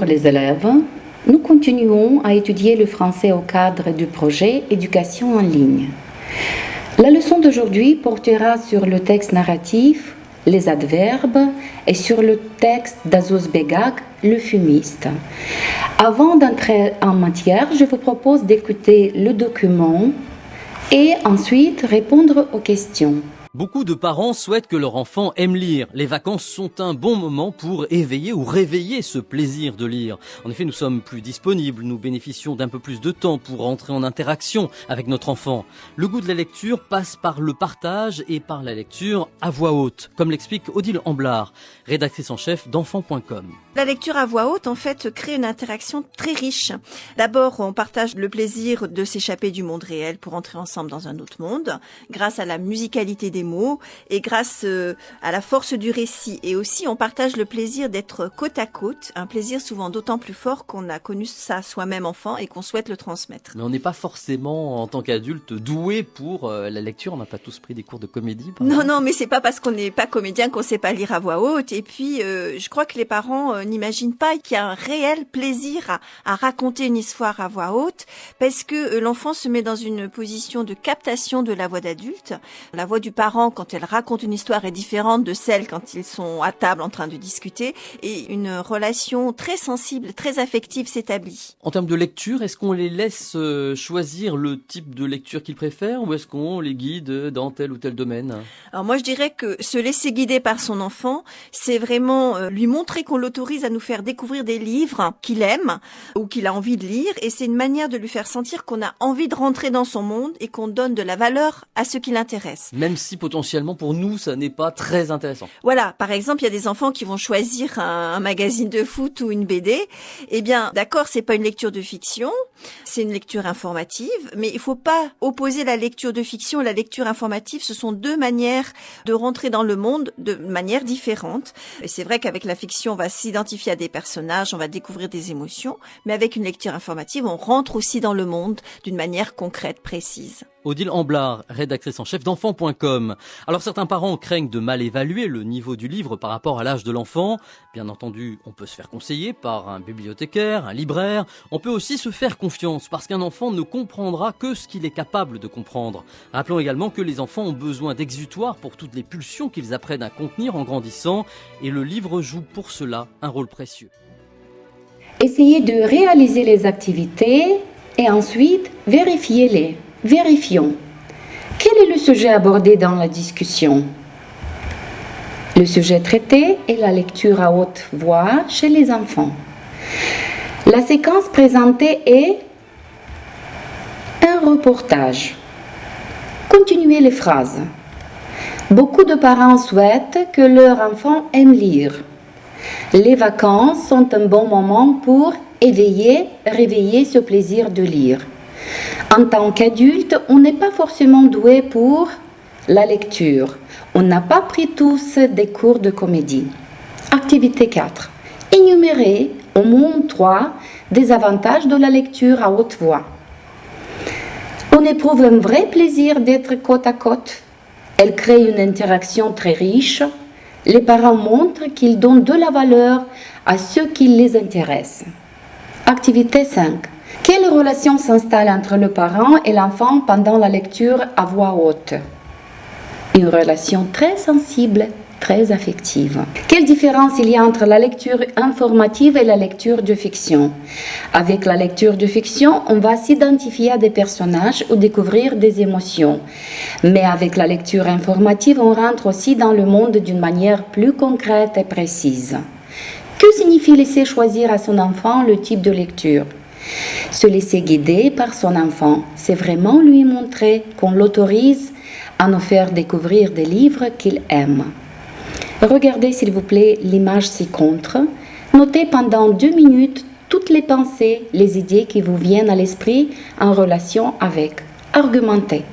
Bonjour les élèves, nous continuons à étudier le français au cadre du projet Éducation en ligne. La leçon d'aujourd'hui portera sur le texte narratif, les adverbes et sur le texte d'Azouz Begag, le fumiste. Avant d'entrer en matière, je vous propose d'écouter le document et ensuite répondre aux questions. Beaucoup de parents souhaitent que leur enfant aime lire. Les vacances sont un bon moment pour éveiller ou réveiller ce plaisir de lire. En effet, nous sommes plus disponibles, nous bénéficions d'un peu plus de temps pour entrer en interaction avec notre enfant. Le goût de la lecture passe par le partage et par la lecture à voix haute, comme l'explique Odile Amblard, rédactrice en chef d'enfant.com. La lecture à voix haute, en fait, crée une interaction très riche. D'abord, on partage le plaisir de s'échapper du monde réel pour entrer ensemble dans un autre monde, grâce à la musicalité des mots et grâce à la force du récit. Et aussi, on partage le plaisir d'être côte à côte, un plaisir souvent d'autant plus fort qu'on a connu ça soi-même enfant et qu'on souhaite le transmettre. Mais on n'est pas forcément, en tant qu'adulte, doué pour la lecture. On n'a pas tous pris des cours de comédie. Non, mais c'est pas parce qu'on n'est pas comédien qu'on sait pas lire à voix haute. Et puis, je crois que les parents n'imaginent pas qu'il y a un réel plaisir à raconter une histoire à voix haute, parce que l'enfant se met dans une position de captation de la voix d'adulte. La voix du parent, quand elle raconte une histoire, est différente de celle quand ils sont à table en train de discuter, et une relation très sensible, très affective s'établit. En termes de lecture, est-ce qu'on les laisse choisir le type de lecture qu'ils préfèrent, ou est-ce qu'on les guide dans tel ou tel domaine ? Alors moi, je dirais que se laisser guider par son enfant, c'est vraiment lui montrer qu'on l'autorise à nous faire découvrir des livres qu'il aime ou qu'il a envie de lire, et c'est une manière de lui faire sentir qu'on a envie de rentrer dans son monde et qu'on donne de la valeur à ce qui l'intéresse. Même si potentiellement pour nous ça n'est pas très intéressant. Voilà, par exemple, il y a des enfants qui vont choisir un magazine de foot ou une BD. Eh bien, d'accord, c'est pas une lecture de fiction, c'est une lecture informative, mais il faut pas opposer la lecture de fiction et la lecture informative. Ce sont deux manières de rentrer dans le monde de manière différente. Et c'est vrai qu'avec la fiction, on va s'identifier à des personnages, on va découvrir des émotions, mais avec une lecture informative, on rentre aussi dans le monde d'une manière concrète, précise. Odile Amblard, rédactrice en chef d'enfant.com. Alors certains parents craignent de mal évaluer le niveau du livre par rapport à l'âge de l'enfant. Bien entendu, on peut se faire conseiller par un bibliothécaire, un libraire. On peut aussi se faire confiance parce qu'un enfant ne comprendra que ce qu'il est capable de comprendre. Rappelons également que les enfants ont besoin d'exutoires pour toutes les pulsions qu'ils apprennent à contenir en grandissant, et le livre joue pour cela un rôle précieux. Essayez de réaliser les activités et ensuite vérifiez-les. Vérifions. Quel est le sujet abordé dans la discussion ? Le sujet traité est la lecture à haute voix chez les enfants. La séquence présentée est un reportage. Continuez les phrases. Beaucoup de parents souhaitent que leur enfant aime lire. Les vacances sont un bon moment pour réveiller ce plaisir de lire. En tant qu'adulte, on n'est pas forcément doué pour la lecture. On n'a pas pris tous des cours de comédie. Activité 4. Énumérer au moins 3 des avantages de la lecture à haute voix. On éprouve un vrai plaisir d'être côte à côte. Elle crée une interaction très riche. Les parents montrent qu'ils donnent de la valeur à ce qui les intéresse. Activité 5. Quelle relation s'installe entre le parent et l'enfant pendant la lecture à voix haute ? Une relation très sensible, très affective. Quelle différence il y a entre la lecture informative et la lecture de fiction ? Avec la lecture de fiction, on va s'identifier à des personnages ou découvrir des émotions. Mais avec la lecture informative, on rentre aussi dans le monde d'une manière plus concrète et précise. Que signifie laisser choisir à son enfant le type de lecture ? Se laisser guider par son enfant, c'est vraiment lui montrer qu'on l'autorise à nous faire découvrir des livres qu'il aime. Regardez s'il vous plaît l'image ci-contre. Notez pendant 2 minutes toutes les pensées, les idées qui vous viennent à l'esprit en relation avec. Argumentez.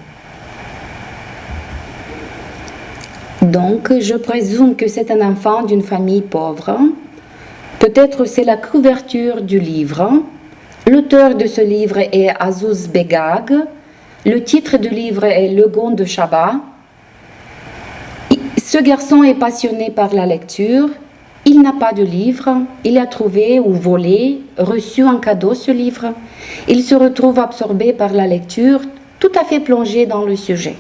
Donc, je présume que c'est un enfant d'une famille pauvre. Peut-être c'est la couverture du livre. L'auteur de ce livre est Azouz Begag. Le titre du livre est Le Gond de Chabat. Ce garçon est passionné par la lecture. Il n'a pas de livre, il a trouvé ou volé, reçu en cadeau ce livre. Il se retrouve absorbé par la lecture, tout à fait plongé dans le sujet.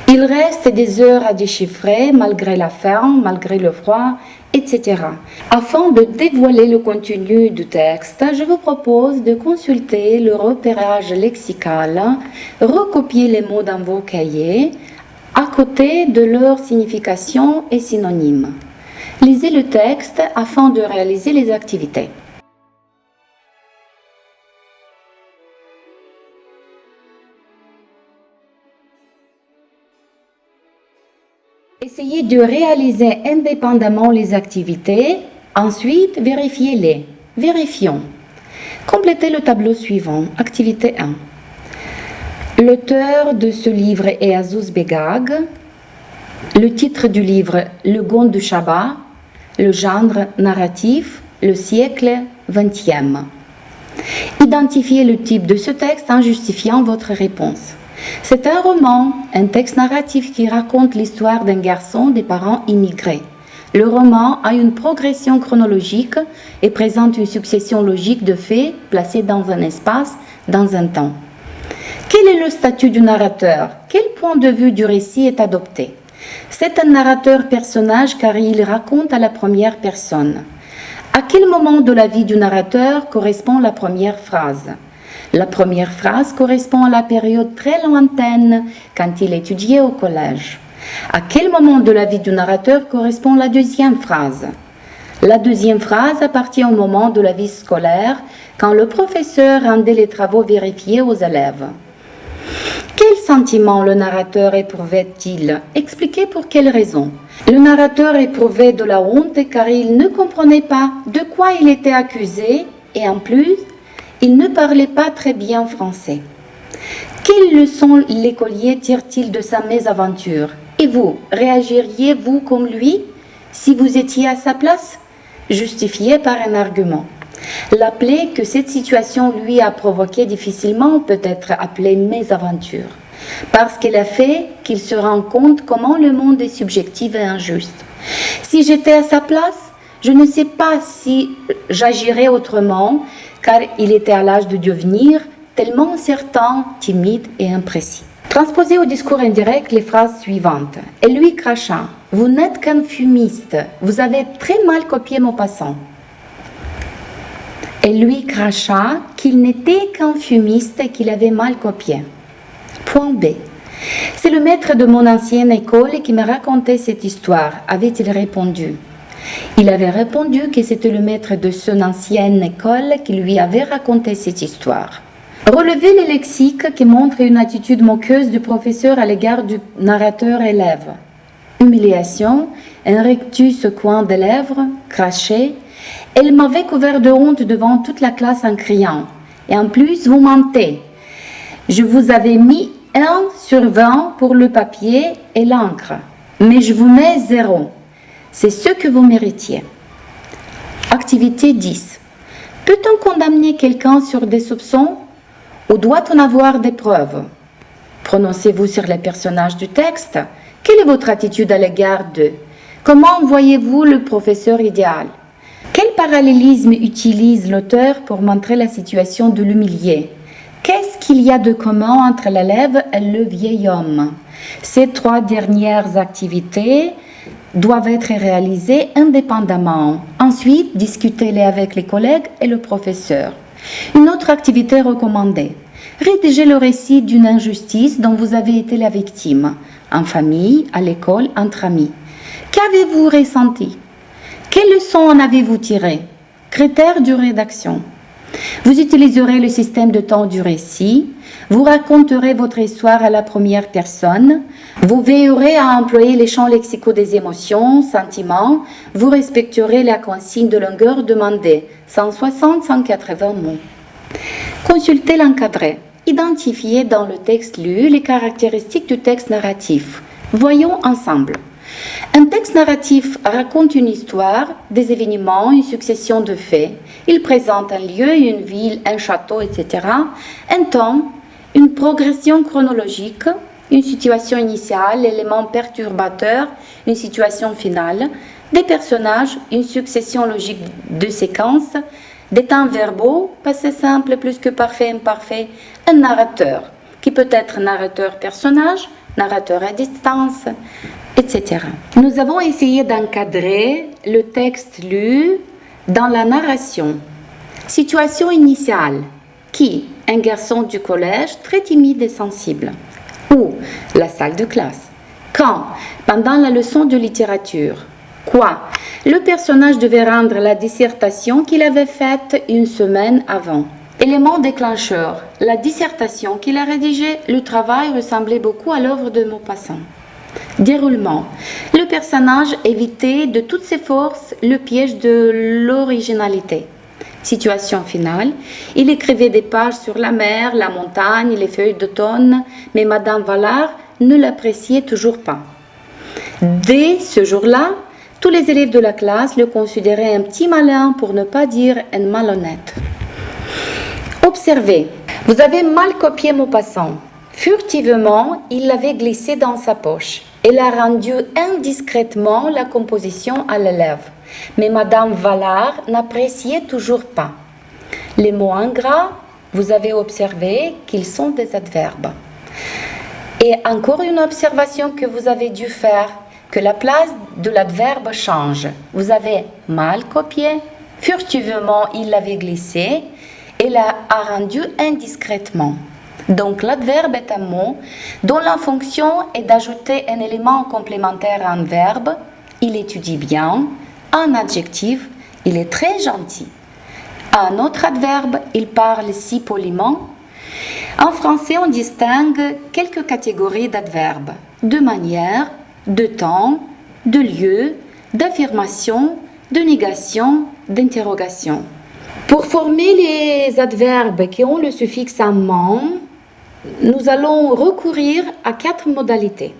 Il reste des heures à déchiffrer malgré la faim, malgré le froid, etc. Afin de dévoiler le contenu du texte, je vous propose de consulter le repérage lexical, recopier les mots dans vos cahiers, à côté de leur signification et synonymes. Lisez le texte afin de réaliser les activités. Essayez de réaliser indépendamment les activités, ensuite vérifiez-les. Vérifions. Complétez le tableau suivant. Activité 1. L'auteur de ce livre est Azouz Begag. Le titre du livre, Le Gond du Shabbat. Le genre narratif, le siècle XXe. Identifiez le type de ce texte en justifiant votre réponse. C'est un roman, un texte narratif qui raconte l'histoire d'un garçon des parents immigrés. Le roman a une progression chronologique et présente une succession logique de faits placés dans un espace, dans un temps. Quel est le statut du narrateur? Quel point de vue du récit est adopté? C'est un narrateur personnage car il raconte à la première personne. À quel moment de la vie du narrateur correspond la première phrase? La première phrase correspond à la période très lointaine quand il étudiait au collège. À quel moment de la vie du narrateur correspond la deuxième phrase? La deuxième phrase appartient au moment de la vie scolaire quand le professeur rendait les travaux vérifiés aux élèves. Quel sentiment le narrateur éprouvait-il? Expliquez pour quelle raison. Le narrateur éprouvait de la honte car il ne comprenait pas de quoi il était accusé et en plus, il ne parlait pas très bien français. Quelle leçon l'écolier tire-t-il de sa mésaventure? Et vous, réagiriez-vous comme lui si vous étiez à sa place? Justifié par un argument. La plaie que cette situation lui a provoquée difficilement peut être appelée mésaventure, parce qu'elle a fait qu'il se rend compte comment le monde est subjectif et injuste. Si j'étais à sa place, je ne sais pas si j'agirais autrement, car il était à l'âge de devenir tellement incertain, timide et imprécis. Transposez au discours indirect les phrases suivantes. Et lui cracha, vous n'êtes qu'un fumiste, vous avez très mal copié Maupassant. Et lui cracha qu'il n'était qu'un fumiste et qu'il avait mal copié. Point B. C'est le maître de mon ancienne école qui m'a raconté cette histoire, avait-il répondu. Il avait répondu que c'était le maître de son ancienne école qui lui avait raconté cette histoire. Relevez les lexiques qui montrent une attitude moqueuse du professeur à l'égard du narrateur-élève. Humiliation, un rectus au coin des lèvres, craché. Elle m'avait couvert de honte devant toute la classe en criant. Et en plus, vous mentez. Je vous avais mis 1 sur 20 pour le papier et l'encre, mais je vous mets 0. C'est ce que vous méritiez. Activité 10. Peut-on condamner quelqu'un sur des soupçons ou doit-on avoir des preuves? Prononcez-vous sur les personnages du texte. Quelle est votre attitude à l'égard d'eux? Comment voyez-vous le professeur idéal? Quel parallélisme utilise l'auteur pour montrer la situation de l'humilié? Qu'est-ce qu'il y a de commun entre l'élève et le vieil homme? Ces 3 dernières activités doivent être réalisées indépendamment. Ensuite, discutez-les avec les collègues et le professeur. Une autre activité recommandée. Rédigez le récit d'une injustice dont vous avez été la victime, en famille, à l'école, entre amis. Qu'avez-vous ressenti? Quelles leçons en avez-vous tiré? Critères de rédaction. Vous utiliserez le système de temps du récit. Vous raconterez votre histoire à la première personne. Vous veillerez à employer les champs lexicaux des émotions, sentiments. Vous respecterez la consigne de longueur demandée, 160-180 mots. Consultez l'encadré. Identifiez dans le texte lu les caractéristiques du texte narratif. Voyons ensemble. Un texte narratif raconte une histoire, des événements, une succession de faits. Il présente un lieu, une ville, un château, etc. Un temps, une progression chronologique, une situation initiale, élément perturbateur, une situation finale, des personnages, une succession logique de séquences, des temps verbaux, passé simple plus que parfait, imparfait, un narrateur, qui peut être narrateur-personnage, narrateur à distance, etc. Nous avons essayé d'encadrer le texte lu dans la narration. Situation initiale. Qui? Un garçon du collège très timide et sensible. Où? La salle de classe. Quand? Pendant la leçon de littérature. Quoi? Le personnage devait rendre la dissertation qu'il avait faite une semaine avant. Élément déclencheur. La dissertation qu'il a rédigée, le travail ressemblait beaucoup à l'œuvre de Maupassant. Déroulement. Le personnage évitait de toutes ses forces le piège de l'originalité. Situation finale. Il écrivait des pages sur la mer, la montagne, les feuilles d'automne, mais Madame Vallard ne l'appréciait toujours pas. Dès ce jour-là, tous les élèves de la classe le considéraient un petit malin, pour ne pas dire un malhonnête. Observez. Vous avez mal copié Maupassant. Furtivement, il l'avait glissé dans sa poche. Elle a rendu indiscrètement la composition à l'élève. Mais Madame Vallard n'appréciait toujours pas. Les mots ingrats, vous avez observé qu'ils sont des adverbes. Et encore une observation que vous avez dû faire, que la place de l'adverbe change. Vous avez mal copié, furtivement il l'avait glissé, et l'a rendu indiscrètement. Donc l'adverbe est un mot dont la fonction est d'ajouter un élément complémentaire à un verbe. Il étudie bien. Un adjectif, il est très gentil. Un autre adverbe, il parle si poliment. En français, on distingue quelques catégories d'adverbes. De manière, de temps, de lieu, d'affirmation, de négation, d'interrogation. Pour former les adverbes qui ont le suffixe amant, nous allons recourir à 4 modalités.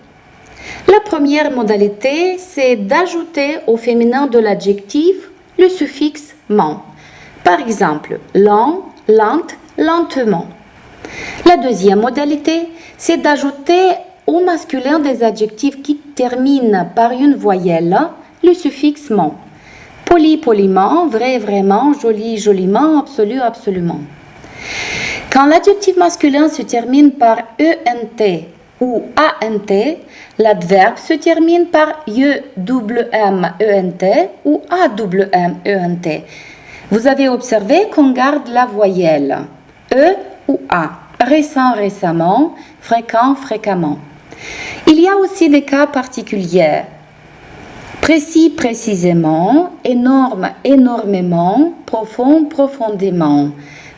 La première modalité, c'est d'ajouter au féminin de l'adjectif le suffixe ment. Par exemple, lent, lente, lentement. La deuxième modalité, c'est d'ajouter au masculin des adjectifs qui terminent par une voyelle le suffixe ment. Poli, poliment, vrai, vraiment, joli, joliment, absolu, absolument. Quand l'adjectif masculin se termine par ENT ou ANT, l'adverbe se termine par EMMENT ou AMMENT. Vous avez observé qu'on garde la voyelle E ou A. Récent, récemment, fréquent, fréquemment. Il y a aussi des cas particuliers. Précis, précisément, énorme, énormément, profond, profondément,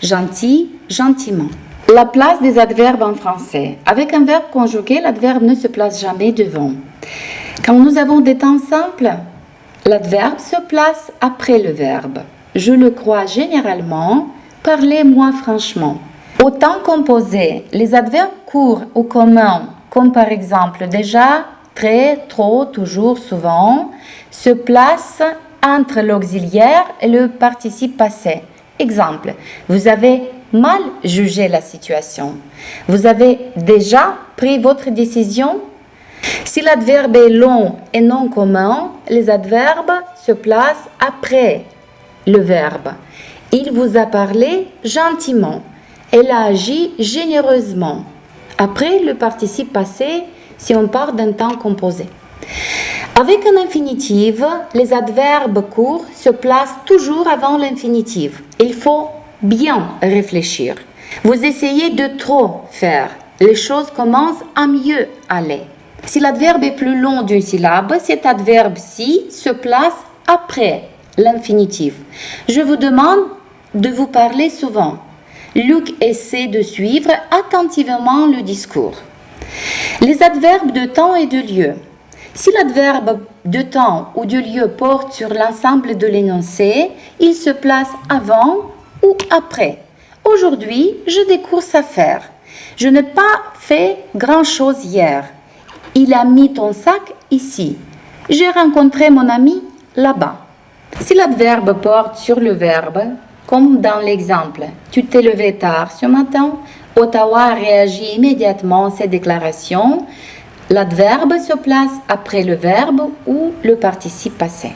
gentil, gentiment. La place des adverbes en français. Avec un verbe conjugué, l'adverbe ne se place jamais devant. Quand nous avons des temps simples, l'adverbe se place après le verbe. Je le crois généralement, parlez-moi franchement. Au temps composé, les adverbes courts ou communs, comme par exemple déjà, très, trop, toujours, souvent, se placent entre l'auxiliaire et le participe passé. Exemple, vous avez mal jugé la situation. Vous avez déjà pris votre décision. Si l'adverbe est long et non commun, les adverbes se placent après le verbe. Il vous a parlé gentiment. Elle a agi généreusement. Après le participe passé, si on part d'un temps composé. Avec un infinitif, les adverbes courts se placent toujours avant l'infinitif. Il faut bien réfléchir. Vous essayez de trop faire. Les choses commencent à mieux aller. Si l'adverbe est plus long d'une syllabe, cet adverbe-ci se place après l'infinitif. Je vous demande de vous parler souvent. Luc essaie de suivre attentivement le discours. Les adverbes de temps et de lieu. Si l'adverbe de temps ou de lieu porte sur l'ensemble de l'énoncé, il se place avant ou après. Aujourd'hui, j'ai des courses à faire. Je n'ai pas fait grand-chose hier. Il a mis ton sac ici. J'ai rencontré mon ami là-bas. Si l'adverbe porte sur le verbe, comme dans l'exemple, tu t'es levé tard ce matin, Ottawa réagit immédiatement à ces déclarations. L'adverbe se place après le verbe ou le participe passé.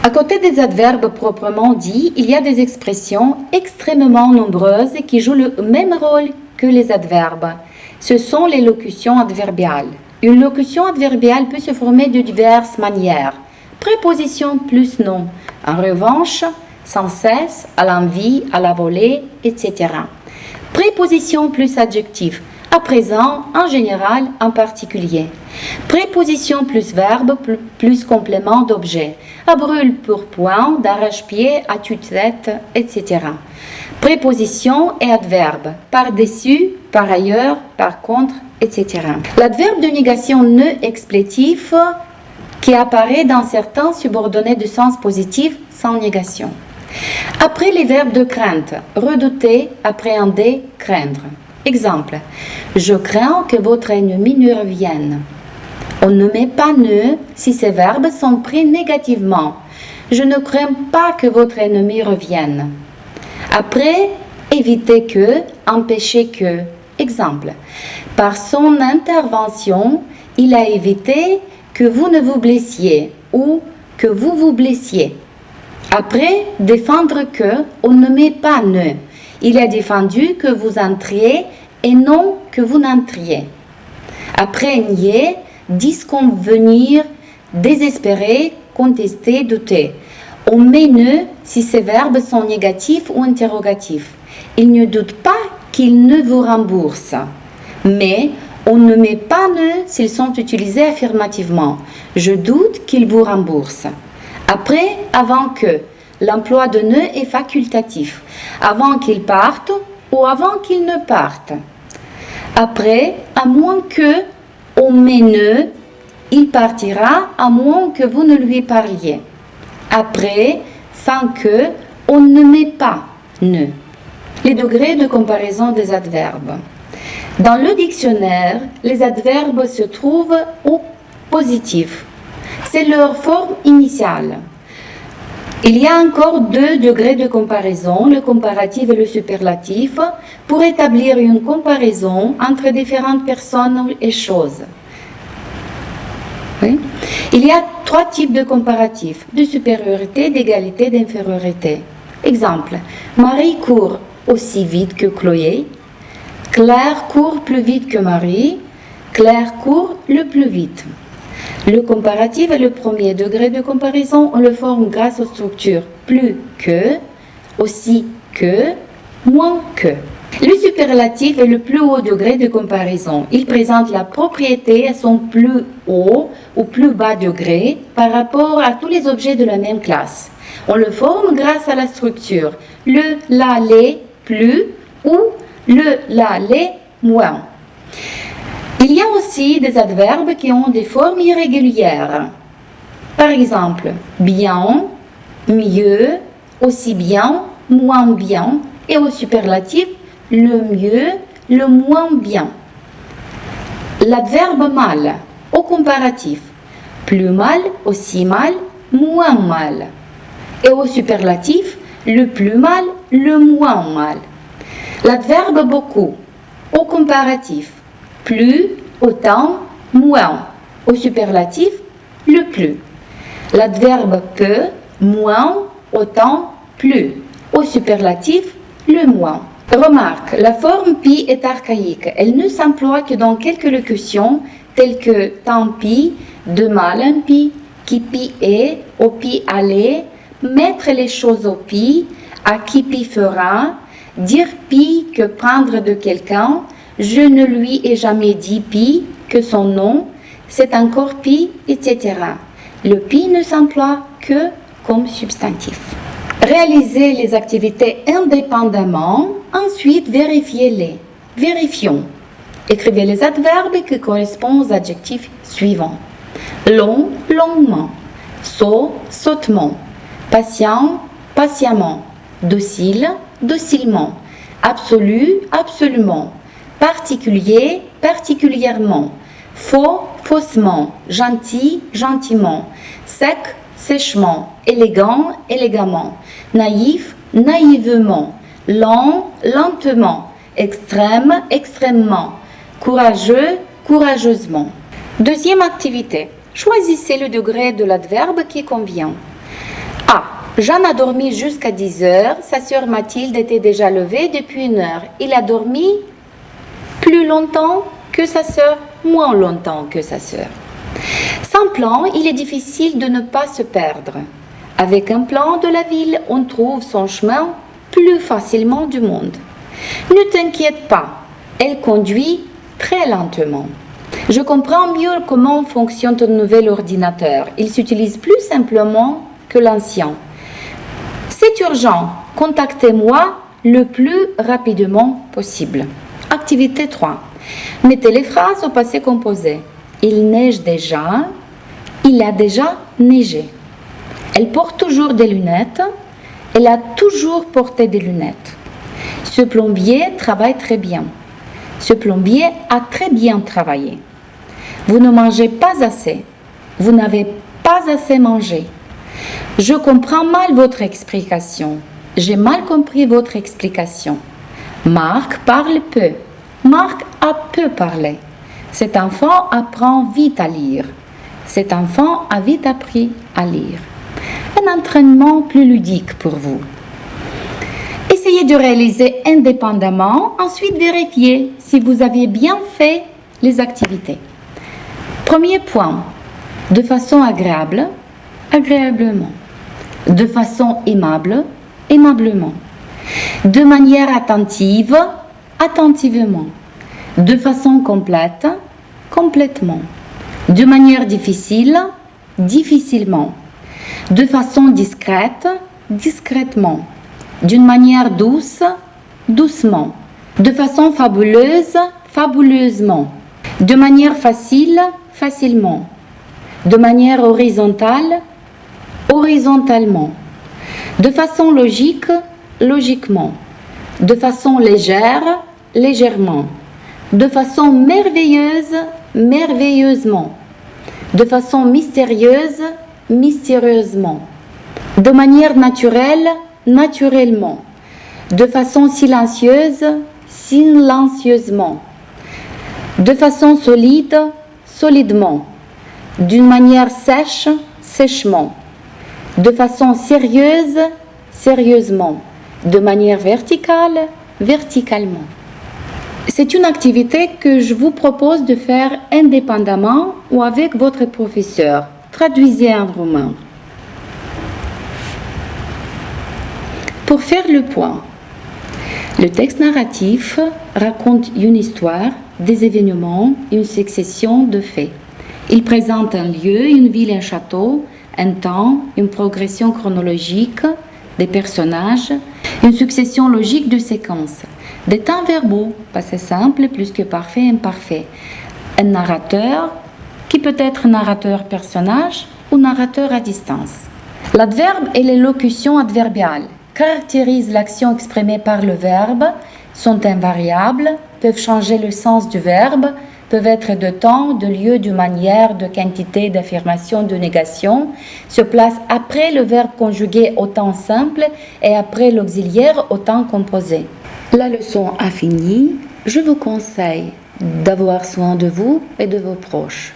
À côté des adverbes proprement dits, il y a des expressions extrêmement nombreuses qui jouent le même rôle que les adverbes. Ce sont les locutions adverbiales. Une locution adverbiale peut se former de diverses manières. Préposition plus nom. En revanche, sans cesse, à l'envie, à la volée, etc. Préposition plus adjectif. À présent, en général, en particulier. Préposition plus verbe, plus complément d'objet. À brûle pour point, d'arrache-pied, à tue-tête, etc. Préposition et adverbe. Par-dessus, par ailleurs, par contre, etc. L'adverbe de négation ne explétif qui apparaît dans certains subordonnés de sens positif sans négation. Après les verbes de crainte, redouter, appréhender, craindre. Exemple, je crains que votre ennemi ne revienne. On ne met pas ne si ces verbes sont pris négativement. Je ne crains pas que votre ennemi revienne. Après, éviter que, empêcher que. Exemple, par son intervention, il a évité que vous ne vous blessiez ou que vous vous blessiez. Après, défendre que, on ne met pas ne. Il a défendu que vous entriez et non que vous n'entriez. Après, nier, disconvenir, désespérer, contester, douter. On met ne si ces verbes sont négatifs ou interrogatifs. Il ne doute pas qu'il ne vous rembourse. Mais on ne met pas ne s'ils sont utilisés affirmativement. Je doute qu'il vous rembourse. Après, avant que. L'emploi de ne est facultatif. Avant qu'il parte ou avant qu'il ne parte. Après, à moins que, on met ne, il partira à moins que vous ne lui parliez. Après, sans que, on ne met pas ne. Les degrés de comparaison des adverbes. Dans le dictionnaire, les adverbes se trouvent au positif. C'est leur forme initiale. Il y a encore 2 degrés de comparaison, le comparatif et le superlatif, pour établir une comparaison entre différentes personnes et choses. Oui. Il y a 3 types de comparatifs, de supériorité, d'égalité, d'infériorité. Exemple, Marie court aussi vite que Chloé, Claire court plus vite que Marie, Claire court le plus vite. Le comparatif est le premier degré de comparaison. On le forme grâce aux structures plus que, aussi que, moins que. Le superlatif est le plus haut degré de comparaison. Il présente la propriété à son plus haut ou plus bas degré par rapport à tous les objets de la même classe. On le forme grâce à la structure le, la, les, plus ou le, la, les, moins. Il y a aussi des adverbes qui ont des formes irrégulières. Par exemple, bien, mieux, aussi bien, moins bien, et au superlatif, le mieux, le moins bien. L'adverbe mal, au comparatif, plus mal, aussi mal, moins mal. Et au superlatif, le plus mal, le moins mal. L'adverbe beaucoup, au comparatif, plus, autant, moins. Au superlatif, le plus. L'adverbe peu, moins, autant, plus. Au superlatif, le moins. Remarque, la forme pi est archaïque. Elle ne s'emploie que dans quelques locutions telles que tant pis, de mal un pis, qui pis est, au pis aller, mettre les choses au pis, à qui pis fera, dire pis que prendre de quelqu'un, je ne lui ai jamais dit pis que son nom, c'est encore pis, etc. Le pis ne s'emploie que comme substantif. Réalisez les activités indépendamment, ensuite vérifiez-les. Vérifions. Écrivez les adverbes qui correspondent aux adjectifs suivants. Long, longuement. Sot, sottement. Patient, patiemment. Docile, docilement. Absolu, absolument. Particulier, particulièrement. Faux, faussement. Gentil, gentiment. Sec, sèchement. Élégant, élégamment. Naïf, naïvement. Lent, lentement. Extrême, extrêmement. Courageux, courageusement. Deuxième activité. Choisissez le degré de l'adverbe qui convient. Ah, Jeanne a dormi jusqu'à 10 heures. Sa sœur Mathilde était déjà levée depuis 1 heure. Il a dormi plus longtemps que sa sœur, moins longtemps que sa sœur. Sans plan, il est difficile de ne pas se perdre. Avec un plan de la ville, on trouve son chemin plus facilement du monde. Ne t'inquiète pas, elle conduit très lentement. Je comprends mieux comment fonctionne ton nouvel ordinateur. Il s'utilise plus simplement que l'ancien. C'est urgent, contactez-moi le plus rapidement possible. Activité 3. Mettez les phrases au passé composé. Il neige déjà, il a déjà neigé. Elle porte toujours des lunettes, elle a toujours porté des lunettes. Ce plombier travaille très bien. Ce plombier a très bien travaillé. Vous ne mangez pas assez. Vous n'avez pas assez mangé. Je comprends mal votre explication. J'ai mal compris votre explication. Marc parle peu. Marc a peu parlé. Cet enfant apprend vite à lire. Cet enfant a vite appris à lire. Un entraînement plus ludique pour vous. Essayez de réaliser indépendamment, ensuite vérifiez si vous avez bien fait les activités. Premier point, de façon agréable, agréablement. De façon aimable, aimablement. De manière attentive, attentivement. De façon complète, complètement. De manière difficile, difficilement. De façon discrète, discrètement. D'une manière douce, doucement. De façon fabuleuse, fabuleusement. De manière facile, facilement. De manière horizontale, horizontalement. De façon logique, logiquement. De façon légère, légèrement. De façon merveilleuse, merveilleusement. De façon mystérieuse, mystérieusement. De manière naturelle, naturellement. De façon silencieuse, silencieusement. De façon solide, solidement. D'une manière sèche, sèchement. De façon sérieuse, sérieusement. De manière verticale, verticalement. C'est une activité que je vous propose de faire indépendamment ou avec votre professeur. Traduisez en roumain. Pour faire le point, le texte narratif raconte une histoire, des événements, une succession de faits. Il présente un lieu, une ville, un château, un temps, une progression chronologique des personnages, une succession logique de séquences, des temps verbaux, passé simple plus que parfait, imparfait, un narrateur qui peut être narrateur personnage ou narrateur à distance. L'adverbe et l'élocution adverbiale caractérisent l'action exprimée par le verbe, sont invariables, peuvent changer le sens du verbe, peuvent être de temps, de lieu, de manière, de quantité, d'affirmation, de négation, se placent après le verbe conjugué au temps simple et après l'auxiliaire au temps composé. La leçon a fini. Je vous conseille d'avoir soin de vous et de vos proches.